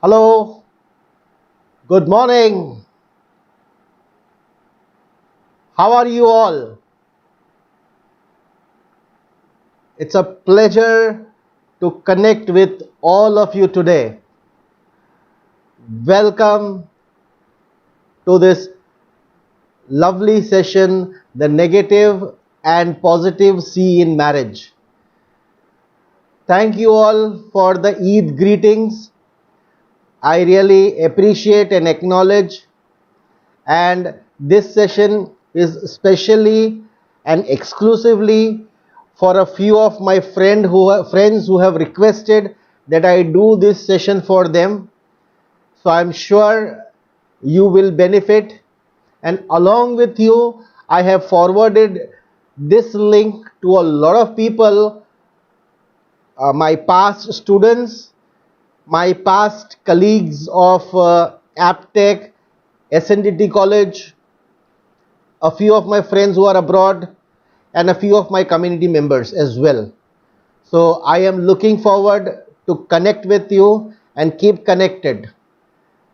Hello, good morning. How are you all? It's a pleasure to connect with all of you today. Welcome to this lovely session, the negative and positive C in marriage. Thank you all for the Eid greetings. I really appreciate and acknowledge, and this session is specially and exclusively for a few of my friends who have requested that I do this session for them. So I'm sure you will benefit, and along with you I have forwarded this link to a lot of people, my past students, my past colleagues of AppTech, SNDT College, a few of my friends who are abroad, and a few of my community members as well. So I am looking forward to connect with you and keep connected.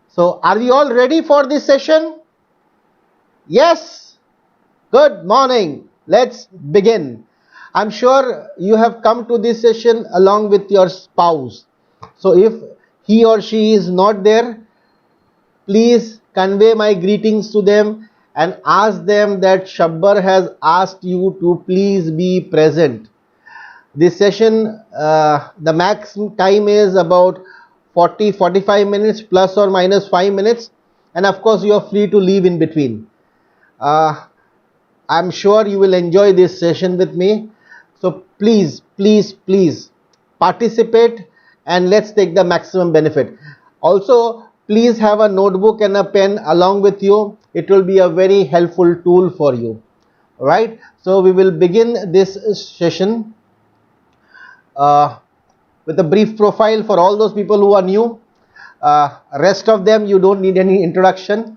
So are we all ready for this session? Yes? Good morning. Let's begin. I'm sure you have come to this session along with your spouse. So if he or she is not there, please convey my greetings to them and ask them that Shabbar has asked you to please be present. This session, the max time is about 40-45 minutes plus or minus 5 minutes, and of course you are free to leave in between. I'm sure you will enjoy this session with me. So please participate and let's take the maximum benefit. Also, please have a notebook and a pen along with you. It will be a very helpful tool for you. Right? So we will begin this session uh, with a brief profile for all those people who are new. Rest of them, you don't need any introduction.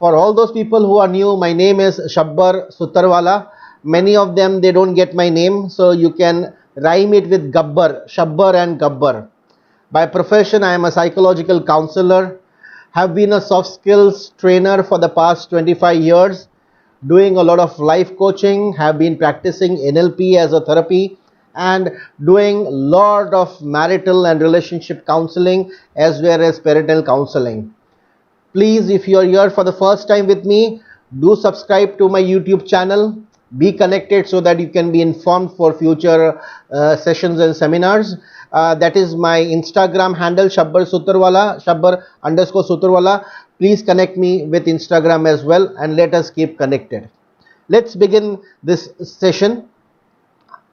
For all those people who are new, my name is Shabbar Sutarwala. Many of them, they don't get my name, so you can rhyme it with Gabbar, Shabbar and Gabbar. By profession, I am a psychological counselor, have been a soft skills trainer for the past 25 years, doing a lot of life coaching, have been practicing NLP as a therapy, and doing a lot of marital and relationship counseling as well as parental counseling. Please, if you are here for the first time with me, do subscribe to my YouTube channel. Be connected so that you can be informed for future sessions and seminars. That is my Instagram handle, Shabbar Sutarwala, Shabbar_Sutarwala. Please connect me with Instagram as well and let us keep connected. Let's begin this session.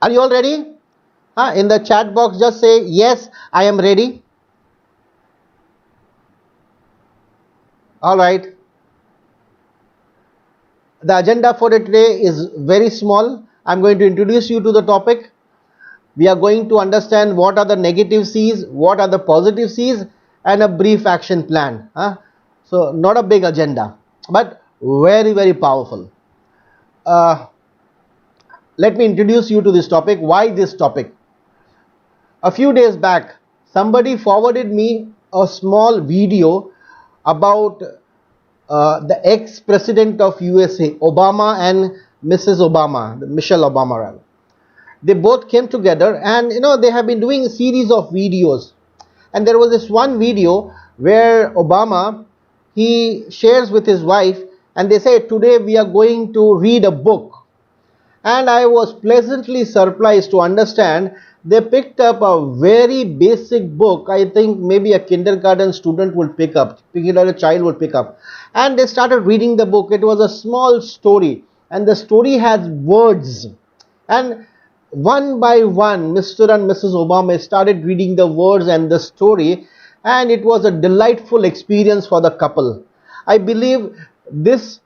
Are you all ready? In the chat box, just say, yes, I am ready. All right. The agenda for today is very small. I'm going to introduce you to the topic. We are going to understand what are the negative C's, what are the positive C's, and a brief action plan. So not a big agenda, but very powerful. Let me introduce you to this topic. Why this topic? A few days back, somebody forwarded me a small video about the ex-president of USA, Obama, and Mrs. Obama, Michelle Obama rather. They both came together, and they have been doing a series of videos. And there was this one video where Obama, he shares with his wife, and they say, today we are going to read a book. And I was pleasantly surprised to understand they picked up a very basic book. I think maybe a kindergarten student would pick up, a child would pick up. And they started reading the book. It was a small story, and the story has words. And one by one, Mr. and Mrs. Obama started reading the words and the story, and it was a delightful experience for the couple. I believe this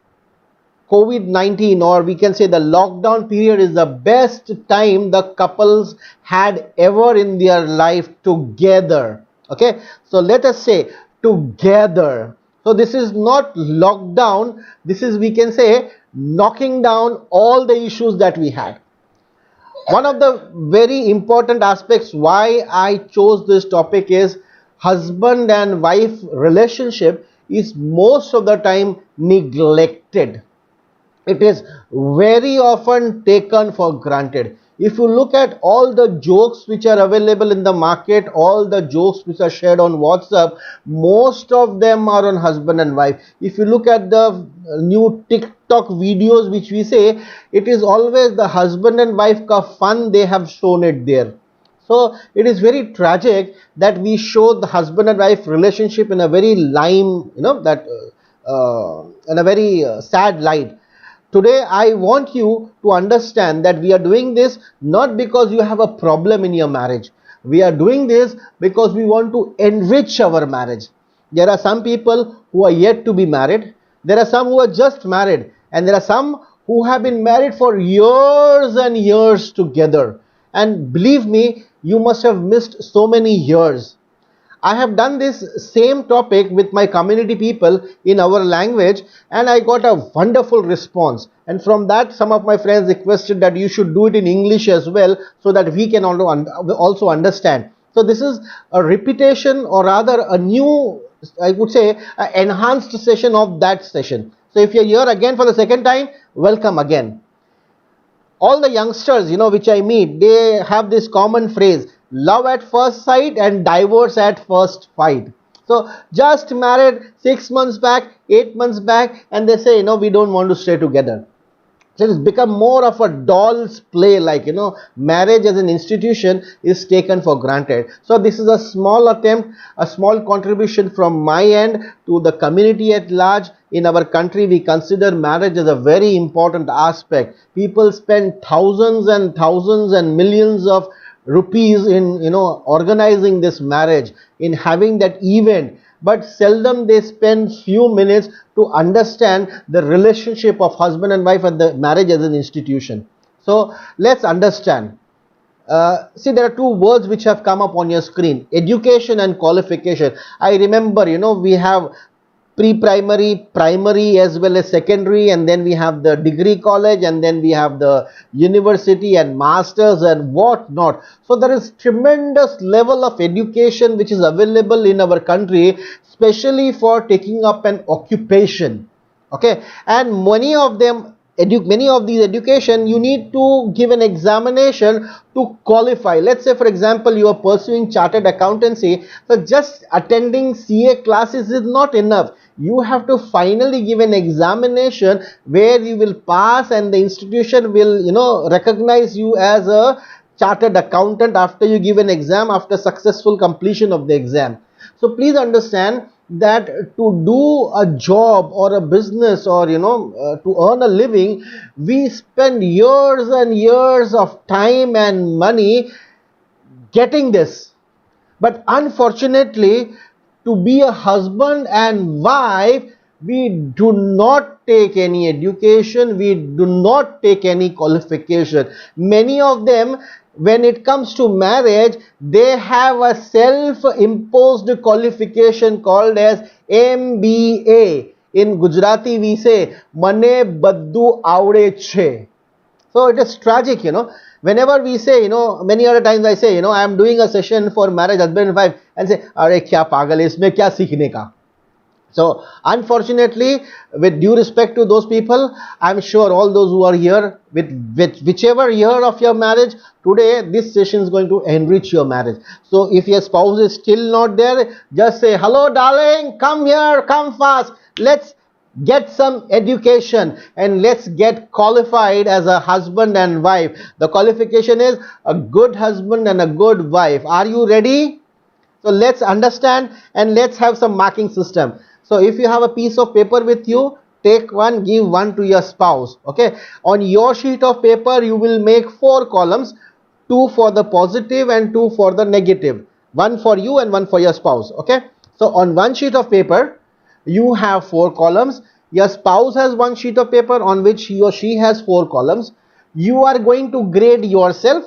COVID-19, or we can say the lockdown period, is the best time the couples had ever in their life together. Okay, so let us say together. So this is not lockdown, this is, we can say, knocking down all the issues that we had. One of the very important aspects why I chose this topic is husband and wife relationship is most of the time neglected. It is very often taken for granted. If you look at all the jokes which are available in the market, all the jokes which are shared on WhatsApp, most of them are on husband and wife. If you look at the new TikTok videos which we say, it is always the husband and wife ka fun they have shown it there. So it is very tragic that we show the husband and wife relationship in a very lime, in a very sad light. Today I want you to understand that we are doing this not because you have a problem in your marriage. We are doing this because we want to enrich our marriage. There are some people who are yet to be married. There are some who are just married. And there are some who have been married for years and years together. And believe me, you must have missed so many years. I have done this same topic with my community people in our language, and I got a wonderful response. And from that, some of my friends requested that you should do it in English as well, so that we can also understand. So this is a repetition, or rather a new, I would say, an enhanced session of that session. So if you're here again for the second time, welcome again. All the youngsters, which I meet, they have this common phrase: love at first sight and divorce at first fight. So just married 6 months back, 8 months back, and they say, we don't want to stay together. So it's become more of a doll's play, like, marriage as an institution is taken for granted. So this is a small attempt, a small contribution from my end to the community at large. In our country, we consider marriage as a very important aspect. People spend thousands and thousands and millions of rupees in, organizing this marriage, in having that event, but seldom they spend few minutes to understand the relationship of husband and wife and the marriage as an institution. So let's understand. See, there are two words which have come up on your screen: education and qualification. I remember, we have pre-primary, primary as well as secondary, and then we have the degree college, and then we have the university and masters and what not. So there is tremendous level of education which is available in our country, especially for taking up an occupation. Okay, and many of these education, you need to give an examination to qualify. Let's say, for example, you are pursuing chartered accountancy, so just attending CA classes is not enough. You have to finally give an examination where you will pass, and the institution will recognize you as a chartered accountant after you give an exam, after successful completion of the exam. So please understand that to do a job or a business, or to earn a living, we spend years and years of time and money getting this. But unfortunately, to be a husband and wife, we do not take any education, we do not take any qualification. Many of them, when it comes to marriage, they have a self-imposed qualification called as MBA. In Gujarati we say, Mane Baddu Avde Che. So it is tragic, Whenever we say, many other times I say, I am doing a session for marriage, husband and wife, and say, Are kya pagal hai, isme kya seekhne ka? So unfortunately, with due respect to those people, I am sure all those who are here, with whichever year of your marriage, today this session is going to enrich your marriage. So if your spouse is still not there, just say, hello darling, come here, come fast, let's get some education and let's get qualified as a husband and wife. The qualification is a good husband and a good wife. Are you ready? So let's understand and let's have some marking system. So if you have a piece of paper with you, take one, give one to your spouse. Okay, on your sheet of paper you will make 4 columns, 2 for the positive and 2 for the negative, 1 for you and 1 for your spouse. Okay, so on one sheet of paper you have 4 columns. Your spouse has one sheet of paper on which he or she has 4 columns. You are going to grade yourself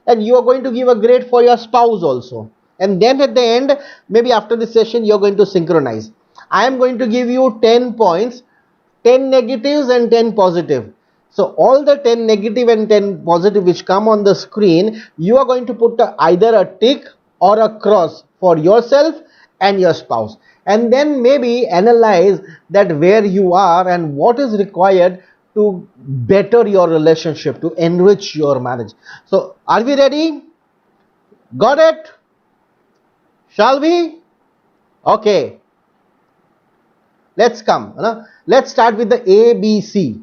and you are going to give a grade for your spouse also. And then at the end, maybe after this session, you are going to synchronize. I am going to give you 10 points, 10 negatives and 10 positive. So all the 10 negative and 10 positive which come on the screen, you are going to put either a tick or a cross for yourself and your spouse, and then maybe analyze that where you are and what is required to better your relationship, to enrich your marriage. So are we ready? Got it? Shall we? Okay, let's come. Let's start with the A, B, C.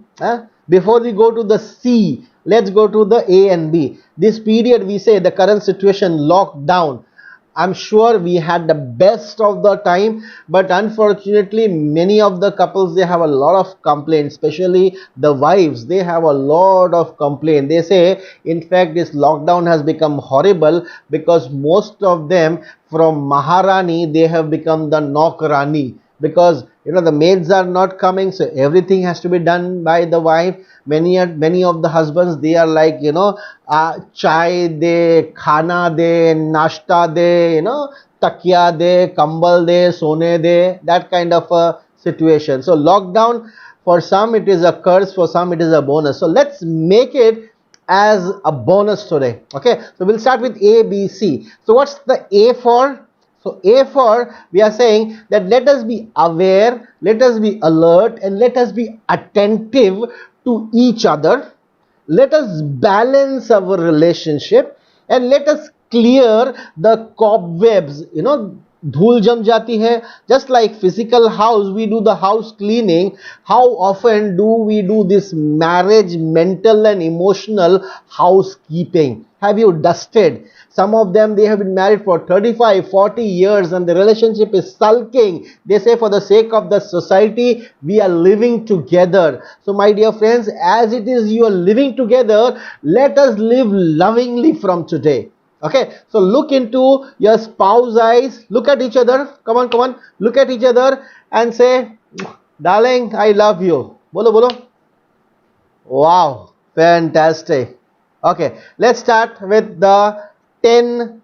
Before we go to the C, let's go to the A and B. This period, we say the current situation, lockdown. I'm sure we had the best of the time, but unfortunately many of the couples, they have a lot of complaints, especially the wives. They have a lot of complaint. They say in fact this lockdown has become horrible because most of them from Maharani, they have become the Naukarani, because the maids are not coming, so everything has to be done by the wife. Many of the husbands, they are like, chai de, khana de, nashta de, takya de, kambal de, sone de, that kind of a situation. So lockdown, for some it is a curse, for some it is a bonus. So let's make it as a bonus today. Okay, so we'll start with A, B, C. So what's the A for? So A for, we are saying that let us be aware, let us be alert, and let us be attentive to each other. Let us balance our relationship, and let us clear the cobwebs. Dhool jam jati hai. Just like physical house, we do the house cleaning. How often do we do this marriage mental and emotional housekeeping? Have you dusted? Some of them, they have been married for 35, 40 years and the relationship is sulking. They say for the sake of the society, we are living together. So my dear friends, as it is you are living together, let us live lovingly from today. Okay, so look into your spouse's eyes, look at each other, come on, look at each other and say, darling, I love you. Bolo, bolo. Wow, fantastic. Okay, let's start with the 10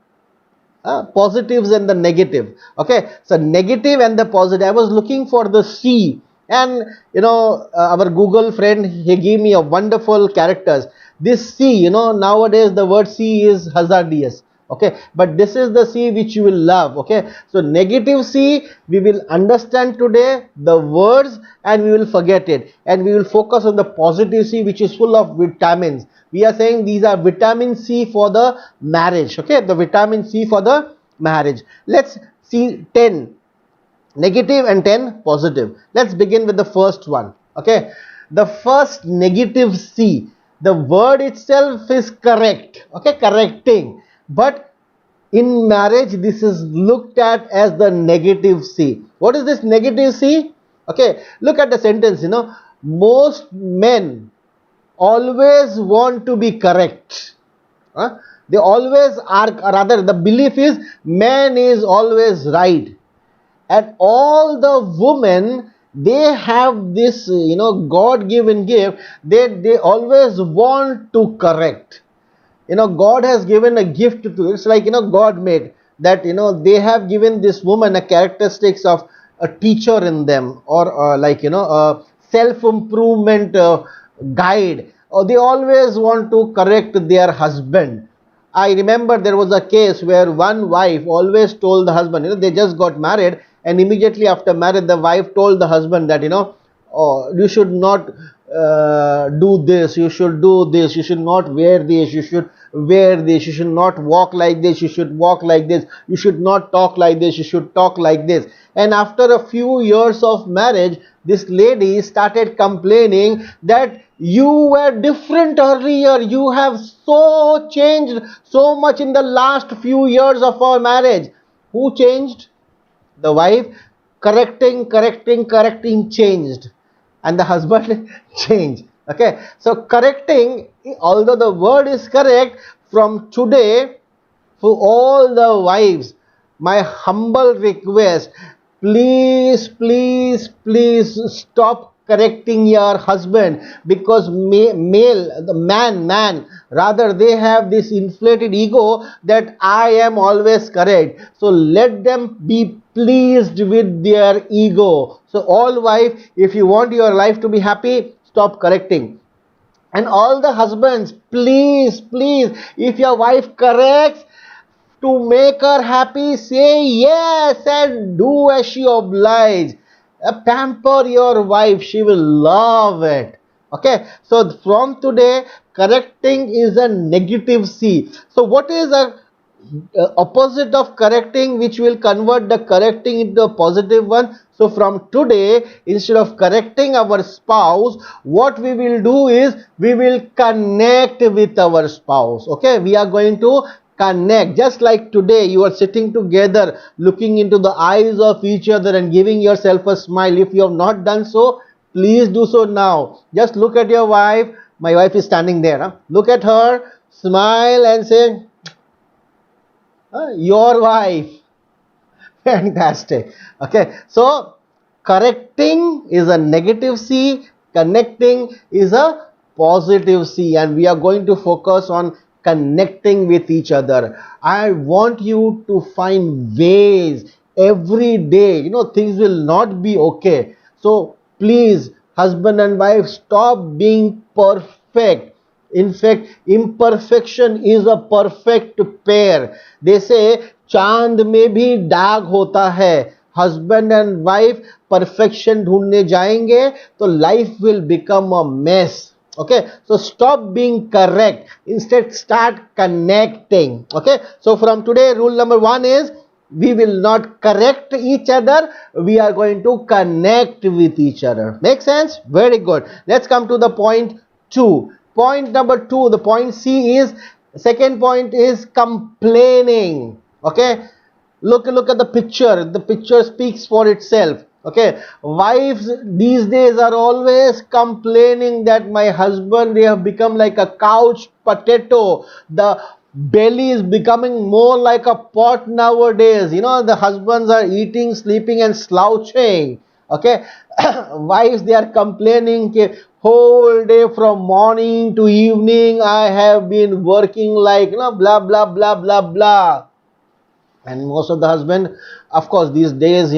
positives and the negative. Okay, so negative and the positive. I was looking for the C, and our Google friend, he gave me a wonderful characters. This C, nowadays the word C is hazardous. Okay, but this is the C which you will love. Okay, so negative C, we will understand today the words and we will forget it, and we will focus on the positive C, which is full of vitamins. We are saying these are vitamin C for the marriage. Okay, the vitamin C for the marriage. Let's see 10 negative and 10 positive. Let's begin with the first one. Okay, the first negative C, the word itself is correct. Okay, correcting, but in marriage this is looked at as the negative C. What is this negative C? Okay, look at the sentence. Most men always want to be correct. They always are, rather the belief is man is always right, and all the women, they have this God-given gift. They always want to correct. God has given a gift to, it's like God made that, they have given this woman a characteristics of a teacher in them, or like a self-improvement guide, or they always want to correct their husband. I remember there was a case where one wife always told the husband, they just got married, and immediately after marriage the wife told the husband that oh, you should not do this, you should do this, you should not wear this, you should wear this, you should not walk like this, you should walk like this, you should not talk like this, you should talk like this. And after a few years of marriage, this lady started complaining that you were different earlier, you have so changed so much in the last few years of our marriage. Who changed? The wife. Correcting changed, and the husband changed. Okay, so correcting, although the word is correct, from today for all the wives, my humble request, please stop correcting your husband, because the man rather, they have this inflated ego that I am always correct. So let them be pleased with their ego. So all wife, if you want your life to be happy, stop correcting. And all the husbands, please, if your wife corrects, To make her happy, say yes and do as she obliges. Pamper your wife, she will love it. Okay, so from today, correcting is a negative C. So what is a opposite of correcting, which will convert the correcting into a positive one? So from today, instead of correcting our spouse, what we will do is we will connect with our spouse. Okay, we are going to connect. Just like today you are sitting together looking into the eyes of each other and giving yourself a smile. If you have not done so, please do so now. Just look at your wife. My wife is standing there, huh? Look at her, smile and say, your wife. Fantastic. Okay, so correcting is a negative C, connecting is a positive C, and we are going to focus on connecting with each other. I want you to find ways every day. Things will not be okay. So please, husband and wife, stop being perfect. In fact, imperfection is a perfect pair. They say चांद में भी दाग होता है. Husband and wife perfection ढूंढने जाएंगे तो life will become a mess. Okay, so stop being correct, instead start connecting. Okay, so from today, rule number 1 is we will not correct each other, we are going to connect with each other. Make sense? Very good. Let's come to the point 2. Point number 2, the point C is, second point is complaining. Okay, look at the picture speaks for itself. Okay, wives these days are always complaining that my husband, they have become like a couch potato. The belly is becoming more like a pot nowadays. The husbands are eating, sleeping and slouching. Okay, wives, they are complaining, whole day from morning to evening I have been working like blah blah blah blah blah. And most of the husband, of course, these days,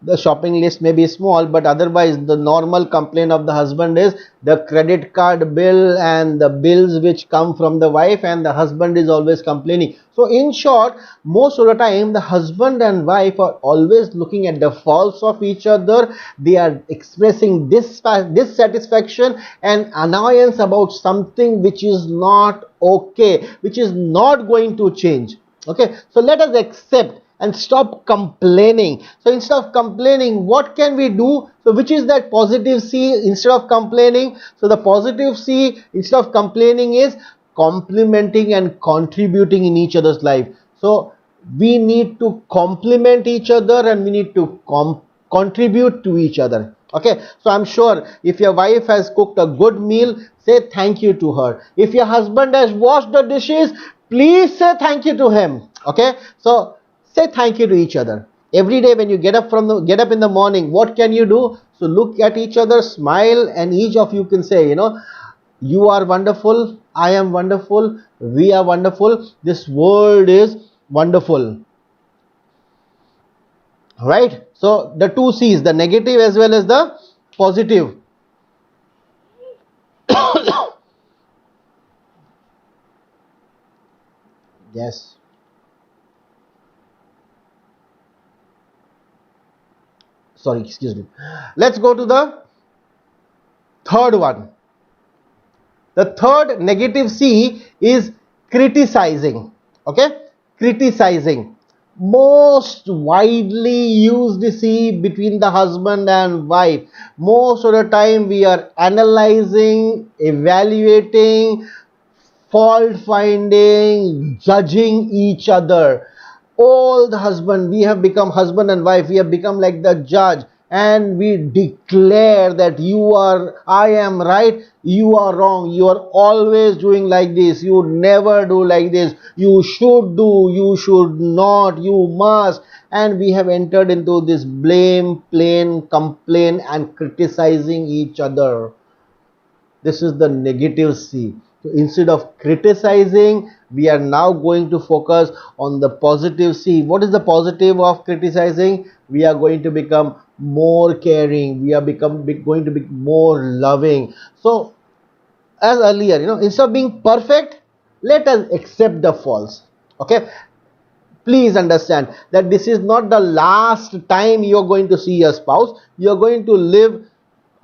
the shopping list may be small, but otherwise the normal complaint of the husband is the credit card bill and the bills which come from the wife, and the husband is always complaining. So in short, most of the time the husband and wife are always looking at the faults of each other. They are expressing dissatisfaction and annoyance about something which is not okay, which is not going to change. Okay, so let us accept and stop complaining. So instead of complaining, what can we do? So which is that positive C instead of complaining? So the positive C instead of complaining is complimenting and contributing in each other's life. So we need to compliment each other and we need to contribute to each other. Okay, so I'm sure if your wife has cooked a good meal, say thank you to her. If your husband has washed the dishes, please say thank you to him. Okay, so say thank you to each other. Every day when you get up in the morning, what can you do? So look at each other, smile, and each of you can say, you are wonderful, I am wonderful, we are wonderful, this world is wonderful. Right? So the two C's, the negative as well as the positive. Yes. Sorry, excuse me. Let's go to the third one. The third negative C is criticizing. Okay? Criticizing. Most widely used C between the husband and wife. Most of the time we are analyzing, evaluating, fault finding, judging each other. All the husband, we have become husband and wife, we have become like the judge, and we declare that I am right, you are wrong, you are always doing like this, you never do like this, you should do, you should not, you must. And we have entered into this blame, complain and criticizing each other. This is the negative C. So instead of criticizing, we are now going to focus on the positive C. What is the positive of criticizing? We are going to become more caring. We are going to be more loving. So as earlier, instead of being perfect, let us accept the faults. Okay. Please understand that this is not the last time you're going to see your spouse. You're going to live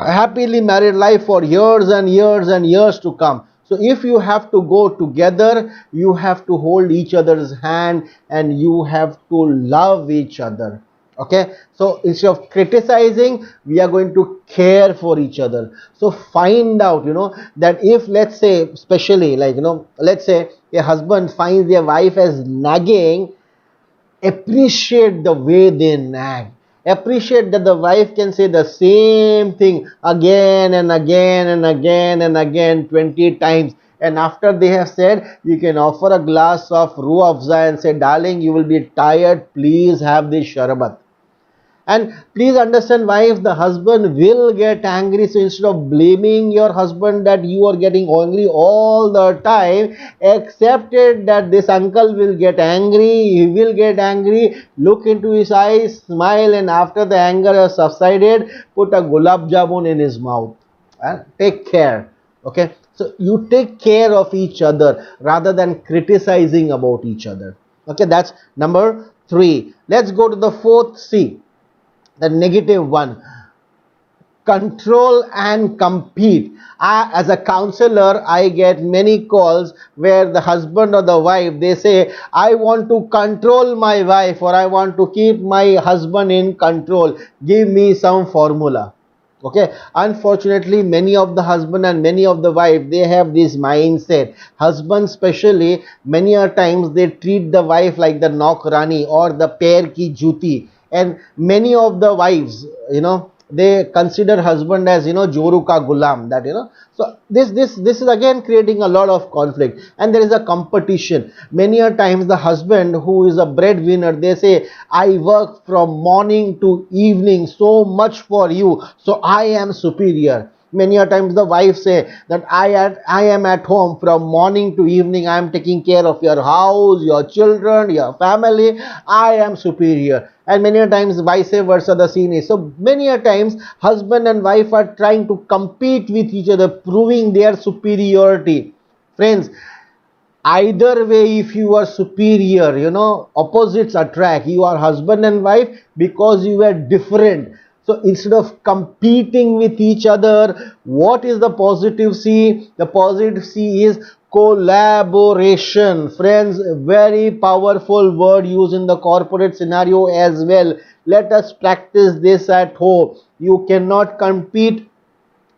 a happily married life for years and years and years to come. So if you have to go together, you have to hold each other's hand and you have to love each other. Okay, so instead of criticizing, we are going to care for each other. So find out, that if, let's say, especially like, let's say a husband finds their wife as nagging, appreciate the way they nag. Appreciate that the wife can say the same thing again and again and again and again 20 times. And after they have said, you can offer a glass of Ruh Afza and say, darling, you will be tired, please have this sharbat. And please understand, wife, the husband will get angry. So instead of blaming your husband that you are getting angry all the time, accept it that this uncle will get angry. He will get angry. Look into his eyes, smile, and after the anger has subsided, put a gulab jamun in his mouth. And take care. Okay. So you take care of each other rather than criticizing about each other. Okay. That's number 3. Let's go to the 4th C. The negative one, control and compete. As a counselor, I get many calls where the husband or the wife, they say, I want to control my wife, or I want to keep my husband in control, give me some formula. Okay, unfortunately many of the husband and many of the wife, they have this mindset. Husband especially, many a times they treat the wife like the Naukrani or the pair ki juti. And many of the wives, they consider husband as, joru ka gulam, that, so this is again creating a lot of conflict, and there is a competition. Many a times the husband who is a breadwinner, they say, I work from morning to evening so much for you, so I am superior. Many a times the wife say that I am at home from morning to evening, I am taking care of your house, your children, your family, I am superior. And many a times vice versa the scene is. So many a times husband and wife are trying to compete with each other, proving their superiority. Friends, either way, if you are superior, opposites attract. You are husband and wife because you are different. So instead of competing with each other, what is the positive C? The positive C is collaboration. Friends, very powerful word used in the corporate scenario as well. Let us practice this at home. You cannot compete,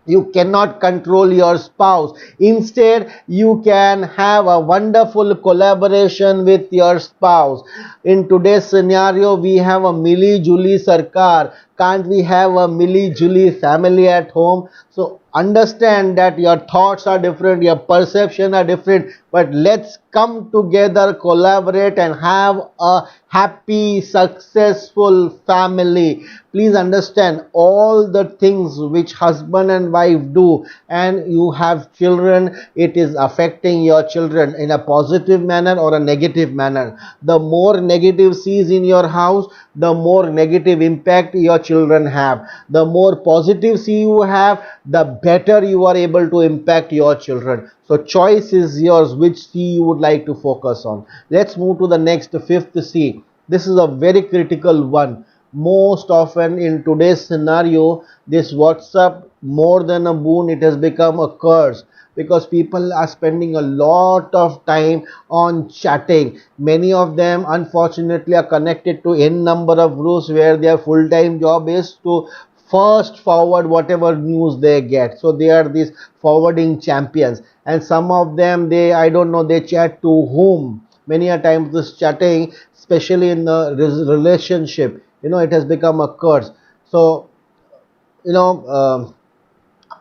you cannot control your spouse. Instead, you can have a wonderful collaboration with your spouse. In today's scenario, we have a Mili Juli Sarkar. Can't we have a Mili Juli family at home? So understand that your thoughts are different, your perception are different, but let's come together, collaborate, and have a happy, successful family. Please understand, all the things which husband and wife do, and you have children, it is affecting your children in a positive manner or a negative manner. The more negative sees in your house, the more negative impact your children have. The more positive see you have, the better you are able to impact your children. So choice is yours, which C you would like to focus on. Let's move to the next, 5th C. This is a very critical one. Most often in today's scenario, this WhatsApp, more than a boon, it has become a curse, because people are spending a lot of time on chatting. Many of them unfortunately are connected to n number of groups where their full-time job is to first forward whatever news they get. So they are these forwarding champions, and some of them, they, I don't know, they chat to whom. Many a times this chatting, especially in the relationship, it has become a curse. So you know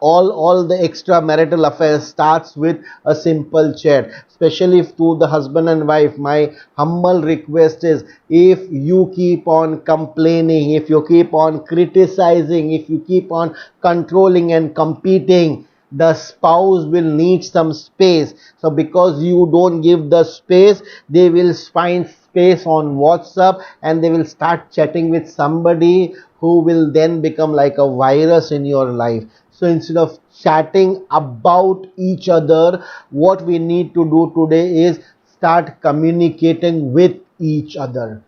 all the extramarital affairs starts with a simple chat. Especially to the husband and wife, my humble request is, if you keep on complaining, if you keep on criticizing, if you keep on controlling and competing, the spouse will need some space. So because you don't give the space, they will find space on WhatsApp and they will start chatting with somebody who will then become like a virus in your life. So instead of chatting about each other, what we need to do today is start communicating with each other.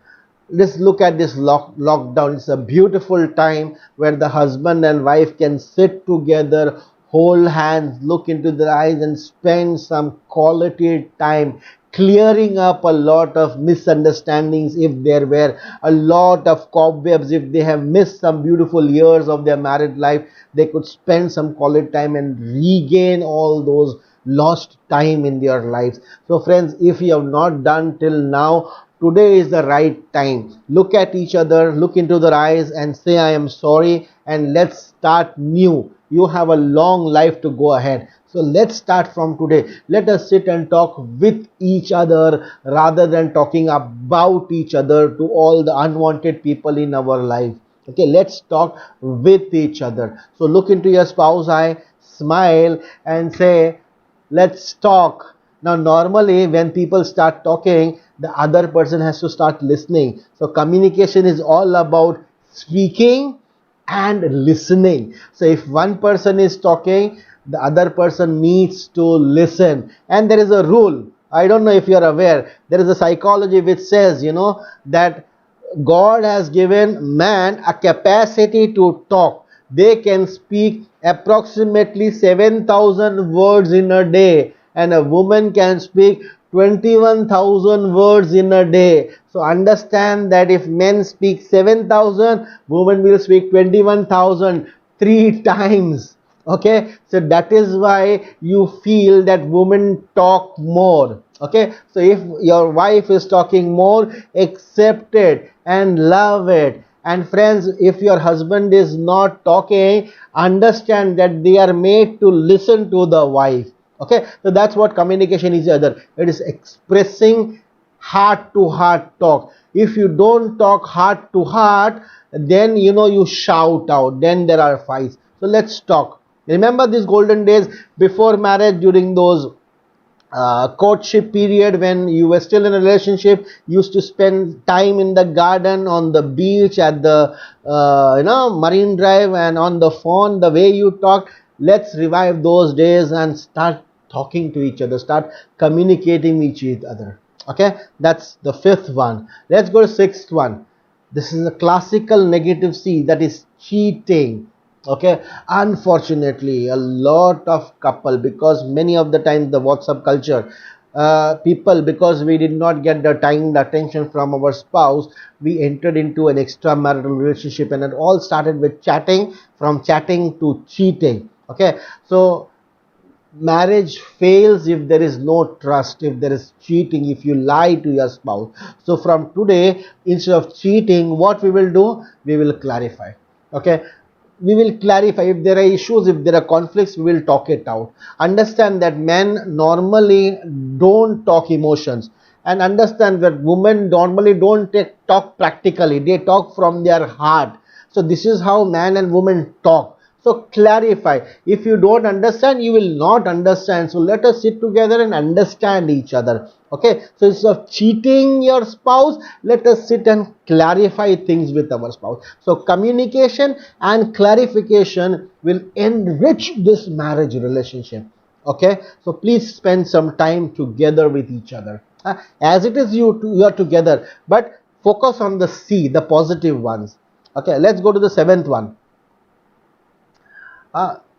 Let's look at this lockdown. It's a beautiful time where the husband and wife can sit together, hold hands, look into their eyes, and spend some quality time clearing up a lot of misunderstandings if there were a lot of cobwebs. If they have missed some beautiful years of their married life, they could spend some quality time and regain all those lost time in their lives. So friends, if you have not done till now, today is the right time. Look at each other, look into their eyes and say I am sorry, and let's start new. You have a long life to go ahead. So let's start from today. Let us sit and talk with each other rather than talking about each other to all the unwanted people in our life. Okay, let's talk with each other. So look into your spouse eye, smile and say, let's talk. Now normally when people start talking, the other person has to start listening. So communication is all about speaking and listening. So if one person is talking, the other person needs to listen. And there is a rule, I don't know if you are aware, there is a psychology which says, that God has given man a capacity to talk. They can speak approximately 7,000 words in a day, and a woman can speak 21,000 words in a day. So understand that if men speak 7,000, women will speak 21,000 three times. Okay, so that is why you feel that women talk more. Okay, so if your wife is talking more, accept it and love it. And friends, if your husband is not talking, understand that they are made to listen to the wife. Okay, so that's what communication is. Other, it is expressing heart to heart talk. If you don't talk heart to heart, then you shout out, then there are fights. So let's talk. Remember these golden days before marriage, during those courtship period, when you were still in a relationship, you used to spend time in the garden, on the beach, at the Marine Drive, and on the phone, the way you talked. Let's revive those days and start talking to each other, start communicating with each other. Okay, that's the fifth one. Let's go to sixth one. This is a classical negative C, that is cheating. Okay, unfortunately a lot of couple, because many of the times the WhatsApp culture, people, because we did not get the time, the attention from our spouse, we entered into an extramarital relationship, and it all started with chatting, from chatting to cheating. Okay, so marriage fails if there is no trust, if there is cheating, if you lie to your spouse. So from today, instead of cheating, what we will do, we will clarify. Okay, we will clarify. If there are issues, if there are conflicts, we will talk it out. Understand that men normally don't talk emotions, and understand that women normally don't talk practically, they talk from their heart. So this is how man and woman talk. So clarify. If you don't understand, you will not understand. So let us sit together and understand each other. Okay, so instead of cheating your spouse, let us sit and clarify things with our spouse. So communication and clarification will enrich this marriage relationship. Okay, so please spend some time together with each other. As it is, you are together, but focus on the C, the positive ones. Okay, let's go to the seventh one.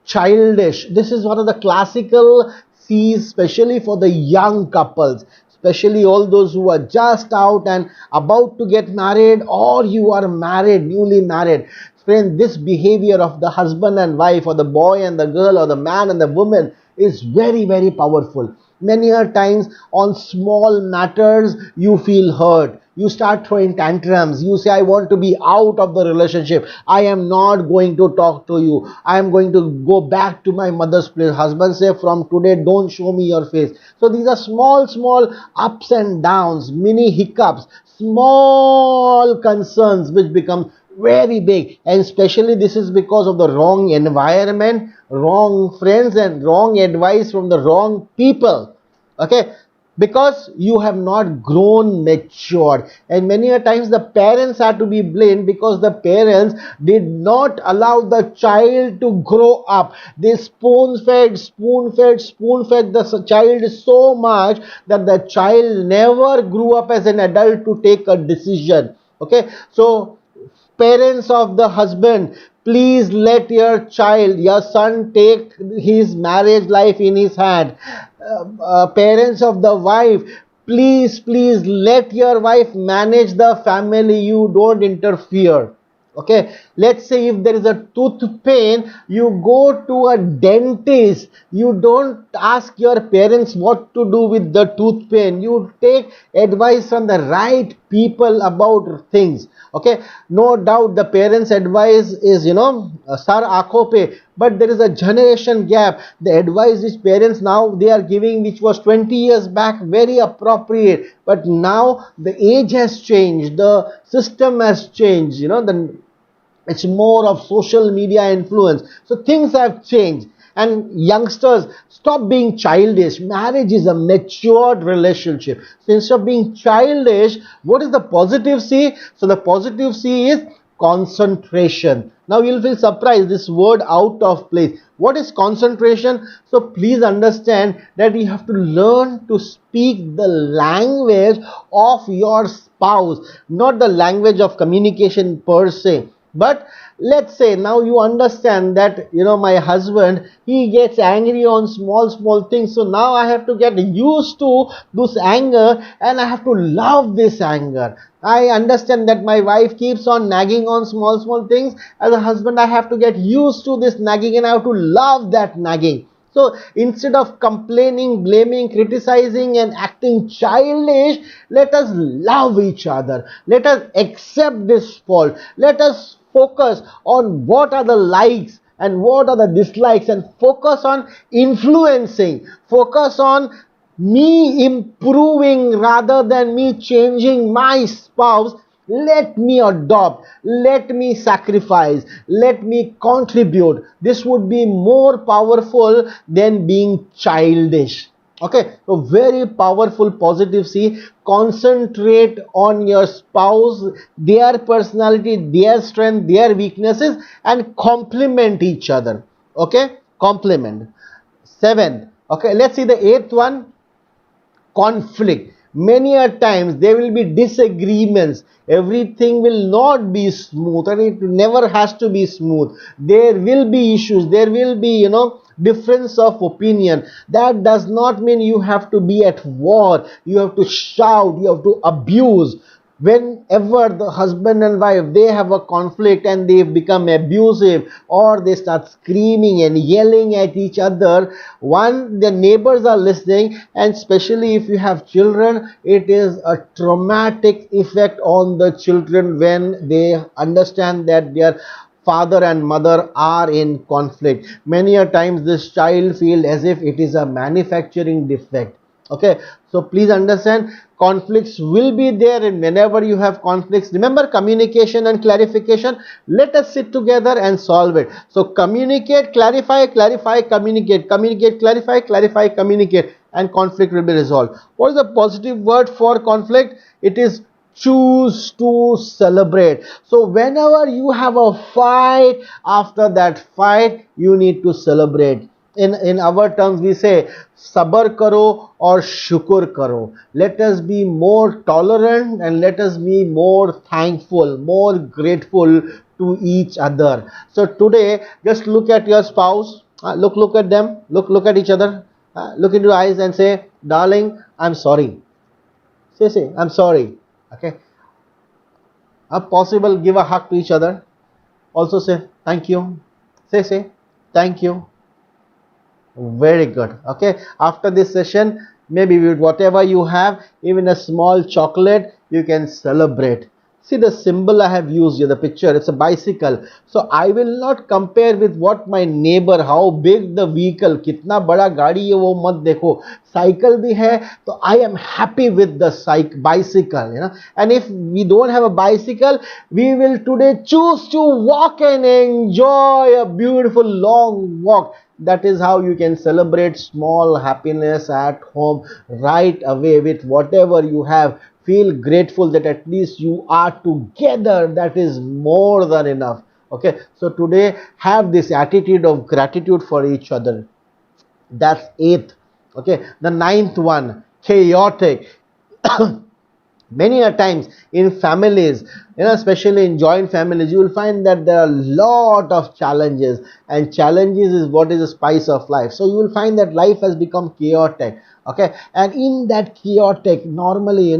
Childish. This is one of the classical C's, especially for the young couples, especially all those who are just out and about to get married, or you are married, newly married. Friend, this behavior of the husband and wife, or the boy and the girl, or the man and the woman, is very, very powerful. Many a times on small matters you feel hurt, you start throwing tantrums, you say I want to be out of the relationship, I am not going to talk to you, I am going to go back to my mother's place. Husband say, from today don't show me your face. So these are small ups and downs, mini hiccups, small concerns which become very big, and especially this is because of the wrong environment, wrong friends, and wrong advice from the wrong people. Okay, because you have not grown matured. And many a times the parents are to be blamed, because the parents did not allow the child to grow up. They spoon fed the child so much that the child never grew up as an adult to take a decision. Okay, so parents of the husband, please let your son take his marriage life in his hand. Parents of the wife, please let your wife manage the family, you don't interfere. Okay, let's say if there is a tooth pain, you go to a dentist. You don't ask your parents what to do with the tooth pain. You take advice from the right people about things. Okay, no doubt the parents advice is, sar aankhon pe, but there is a generation gap. The advice which parents now they are giving, which was 20 years back, very appropriate, but now the age has changed, the system has changed, it's more of social media influence, so things have changed. And youngsters, stop being childish. Marriage is a matured relationship. So instead of being childish, what is the positive C? So the positive C is concentration. Now you'll feel surprised, this word out of place. What is concentration? So please understand that you have to learn to speak the language of your spouse, not the language of communication per se. But let's say now you understand that, my husband, he gets angry on small things. So now I have to get used to this anger, and I have to love this anger. I understand that my wife keeps on nagging on small things. As a husband, I have to get used to this nagging, and I have to love that nagging. So instead of complaining, blaming, criticizing and acting childish, let us love each other. Let us accept this fault. Let us focus on what are the likes and what are the dislikes, and focus on influencing. Focus on me improving rather than me changing my spouse. Let me adopt, let me sacrifice, let me contribute. This would be more powerful than being childish. Okay, so very powerful positive C. Concentrate on your spouse, their personality, their strength, their weaknesses, and complement each other. Okay, complement. 7. Okay, let's see the 8th one. Conflict. Many a times there will be disagreements. Everything will not be smooth, and it never has to be smooth. There will be issues. There will be, difference of opinion. That does not mean you have to be at war. You have to shout. You have to abuse. Whenever the husband and wife, they have a conflict and they become abusive, or they start screaming and yelling at each other, one, the neighbors are listening, and especially if you have children, it is a traumatic effect on the children when they understand that their father and mother are in conflict. Many a times this child feels as if it is a manufacturing defect. Okay, so please understand, conflicts will be there, and whenever you have conflicts, remember communication and clarification. Let us sit together and solve it. So communicate, clarify, communicate, clarify, communicate, and conflict will be resolved. What is the positive word for conflict? It is choose to celebrate. So whenever you have a fight, after that fight you need to celebrate. In our terms we say sabar karo or shukur karo. Let us be more tolerant, and let us be more thankful, more grateful to each other. So today just look at your spouse, look at them, look at each other, look into your eyes and say, darling, I'm sorry. Say I'm sorry. Okay, if possible, give a hug to each other. Also say thank you. Say thank you. Very good. Okay, after this session, maybe with whatever you have, even a small chocolate, you can celebrate. See the symbol I have used here, the picture, it's a bicycle. So I will not compare with what my neighbor, how big the vehicle, kitna bada gaadi hai wo mat dekho. Cycle bhi hai, so I am happy with the bicycle, And if we don't have a bicycle, we will today choose to walk and enjoy a beautiful long walk. That is how you can celebrate small happiness at home right away with whatever you have. Feel grateful that at least you are together. That is more than enough. Okay, so today have this attitude of gratitude for each other. That's eighth. Okay, the ninth one, chaotic. Many a times in families, especially in joint families, you will find that there are a lot of challenges, and challenges is what is the spice of life. So you will find that life has become chaotic. Okay, and in that chaotic, normally,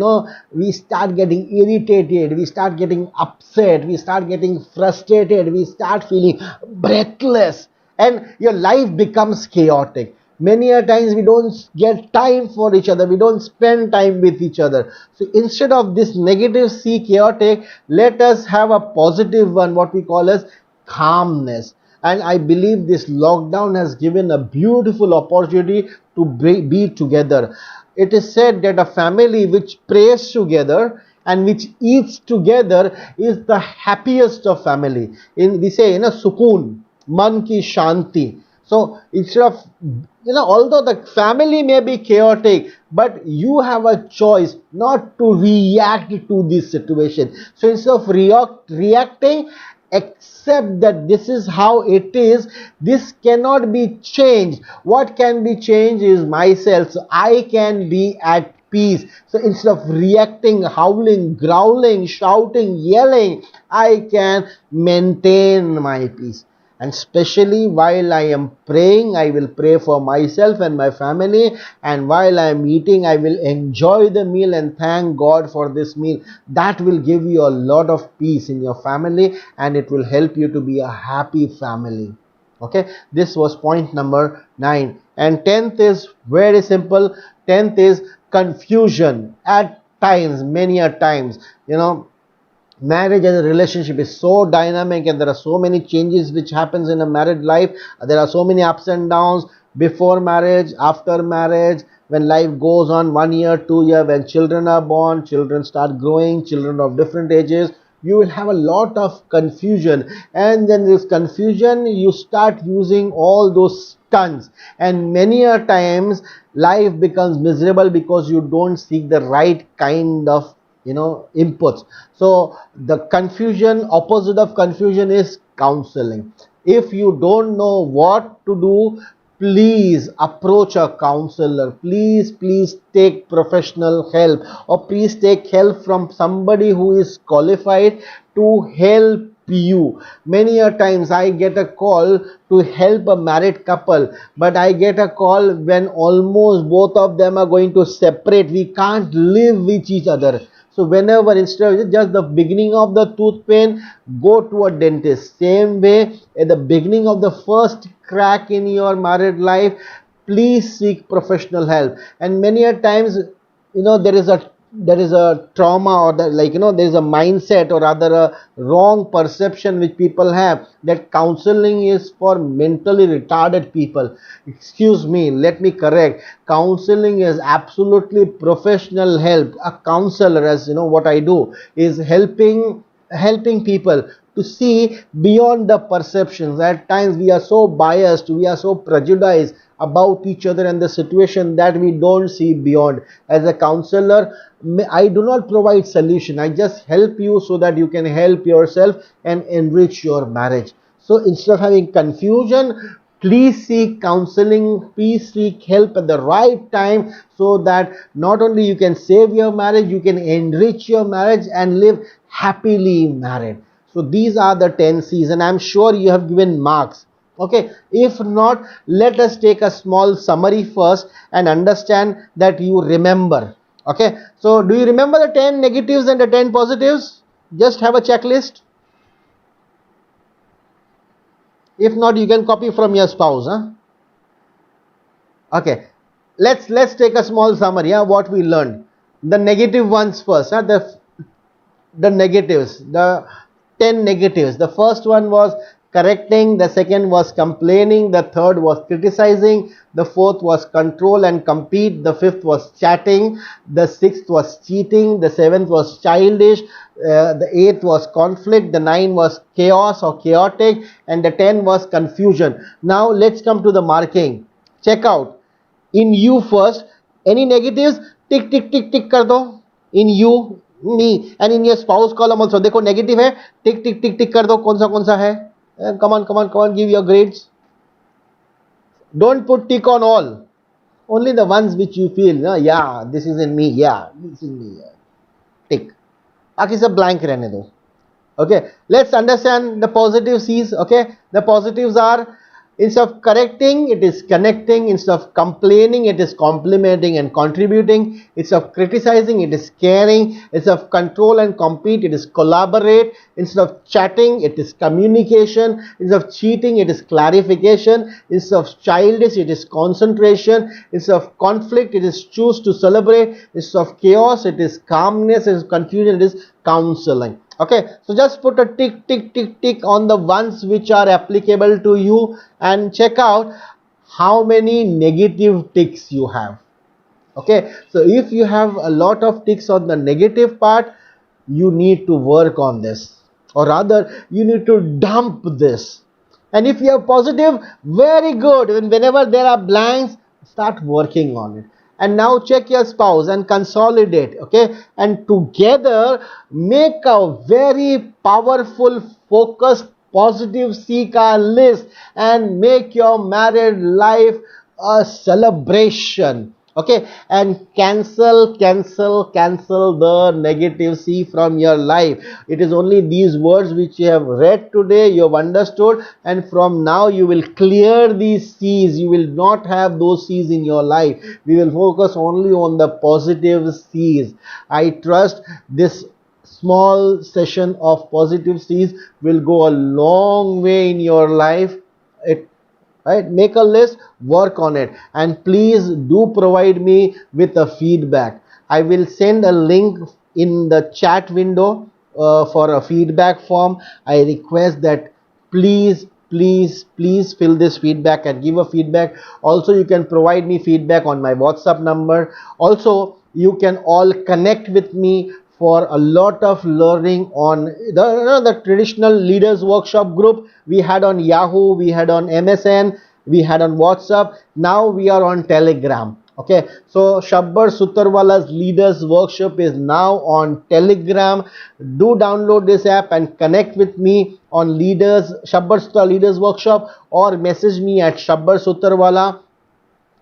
we start getting irritated, we start getting upset, we start getting frustrated, we start feeling breathless, and your life becomes chaotic. Many a times we don't get time for each other, we don't spend time with each other. So instead of this negative C, chaotic, let us have a positive one, what we call as calmness. And I believe this lockdown has given a beautiful opportunity to be together. It is said that a family which prays together and which eats together is the happiest of family. We say, sukoon, man ki shanti. So instead of, although the family may be chaotic, but you have a choice not to react to this situation. So instead of reacting, accept that this is how it is. This cannot be changed. What can be changed is myself. So I can be at peace. So instead of reacting, howling, growling, shouting, yelling, I can maintain my peace. And especially while I am praying, I will pray for myself and my family, and while I am eating, I will enjoy the meal and thank God for this meal. That will give you a lot of peace in your family, and it will help you to be a happy family. Okay, this was point number 9. And 10th is very simple. 10th is confusion. At times, many a times, marriage as a relationship is so dynamic, and there are so many changes which happens in a married life. There are so many ups and downs before marriage, after marriage, when life goes on, 1 year, 2 year, when children are born, children start growing, children of different ages, you will have a lot of confusion. And then this confusion, you start using all those stunts, and many a times life becomes miserable because you don't seek the right kind of inputs. So the confusion, opposite of confusion is counseling. If you don't know what to do, please approach a counselor. Please take professional help, or please take help from somebody who is qualified to help you. Many a times I get a call to help a married couple, but I get a call when almost both of them are going to separate. We can't live with each other. So whenever, instead of just the beginning of the tooth pain, go to a dentist. Same way, at the beginning of the first crack in your married life, please seek professional help. And many a times, there is a trauma, or there is a mindset, or rather a wrong perception which people have, that counseling is for mentally retarded people. Excuse me, let me correct. Counseling is absolutely professional help. A counselor, as what I do is helping people to see beyond the perceptions. At times we are so biased, we are so prejudiced about each other and the situation, that we don't see beyond. As a counselor, I do not provide solution, I just help you so that you can help yourself and enrich your marriage. So instead of having confusion, please seek counseling, please seek help at the right time, so that not only you can save your marriage, you can enrich your marriage and live happily married. So these are the 10 C's, and I'm sure you have given marks. Okay, if not, let us take a small summary first and understand that you remember. Okay, so do you remember the 10 negatives and the 10 positives? Just have a checklist. If not, you can copy from your spouse. Okay, let's take a small summary. What we learned, the negative ones first. The negatives, the 10 negatives. The first one was correcting, the second was complaining, the third was criticizing, the fourth was control and compete, the fifth was chatting, the sixth was cheating, the seventh was childish, the eighth was conflict, the nine was chaos or chaotic, and the 10 was confusion. Now let's come to the marking. Check out. In you first, any negatives? Tick tick tick tick कर दो. In you, me, and in your spouse column also. देखो negative है, tick tick tick tick कर दो. कौन सा है? Come on, give your grades. Don't put tick on all. Only the ones which you feel, no? Yeah, this is in me. Yeah, this is in me. Yeah. Tick. बाकी सब blank रहने दो. Okay, let's understand the positive C's. Okay, the positives are, instead of correcting, it is connecting. Instead of complaining, it is complimenting and contributing. Instead of criticizing, it is caring. Instead of control and compete, it is collaborate. Instead of chatting, it is communication. Instead of cheating, it is clarification. Instead of childish, it is concentration. Instead of conflict, it is choose to celebrate. Instead of chaos, it is calmness. Instead of confusion, it is counseling. Okay, so just put a tick tick tick tick on the ones which are applicable to you and check out how many negative ticks you have. Okay, so if you have a lot of ticks on the negative part, you need to work on this, or rather you need to dump this. And if you are positive, very good. Whenever there are blanks, start working on it. And now check your spouse and consolidate, okay, and together make a very powerful, focused, positive C ka list and make your married life a celebration. Okay, and cancel the negative C from your life. It is only these words which you have read today, you have understood, and from now you will clear these C's. You will not have those C's in your life. We will focus only on the positive C's. I trust this small session of positive C's will go a long way in your life. Right, make a list, work on it, and please do provide me with a feedback. I will send a link in the chat window for a feedback form. I request that please fill this feedback and give a feedback. Also, you can provide me feedback on my WhatsApp number. Also, you can all connect with me for a lot of learning on the traditional leaders workshop group we had on Yahoo, we had on MSN, we had on WhatsApp. Now we are on Telegram. Okay, so Shabbar Sutarwala's leaders workshop is now on Telegram. Do download this app and connect with me on Shabbar Sutar leaders workshop, or message me at Shabbar Sutarwala.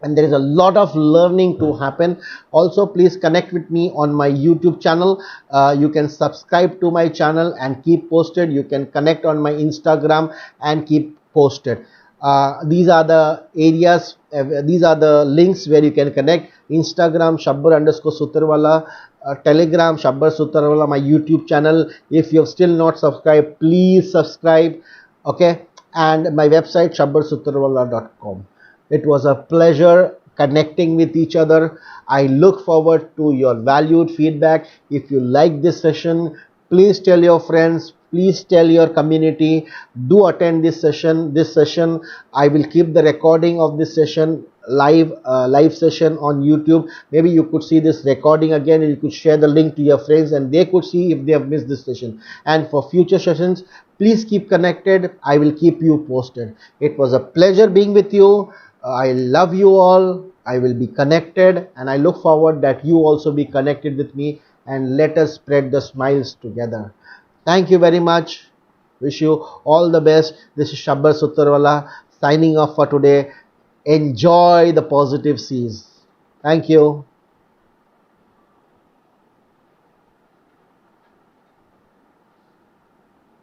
And there is a lot of learning to happen. Also, please connect with me on my YouTube channel. You can subscribe to my channel and keep posted. You can connect on my Instagram and keep posted. These are the areas, these are the links where you can connect. Instagram Shabbar_Sutarwala, Telegram Shabbar Sutarwala, my YouTube channel. If you have still not subscribed, please subscribe. Okay, and my website shabbarsutarwala.com. It was a pleasure connecting with each other. I look forward to your valued feedback. If you like this session, please tell your friends, please tell your community. Do attend this session. I will keep the recording of this session live session on YouTube. Maybe you could see this recording again, and you could share the link to your friends and they could see if they have missed this session. And for future sessions, please keep connected. I will keep you posted. It was a pleasure being with you. I love you all. I will be connected, and I look forward that you also be connected with me, and let us spread the smiles together. Thank you very much. Wish you all the best. This is Shabbar Sutarwala signing off for today. Enjoy the positive C's. Thank you.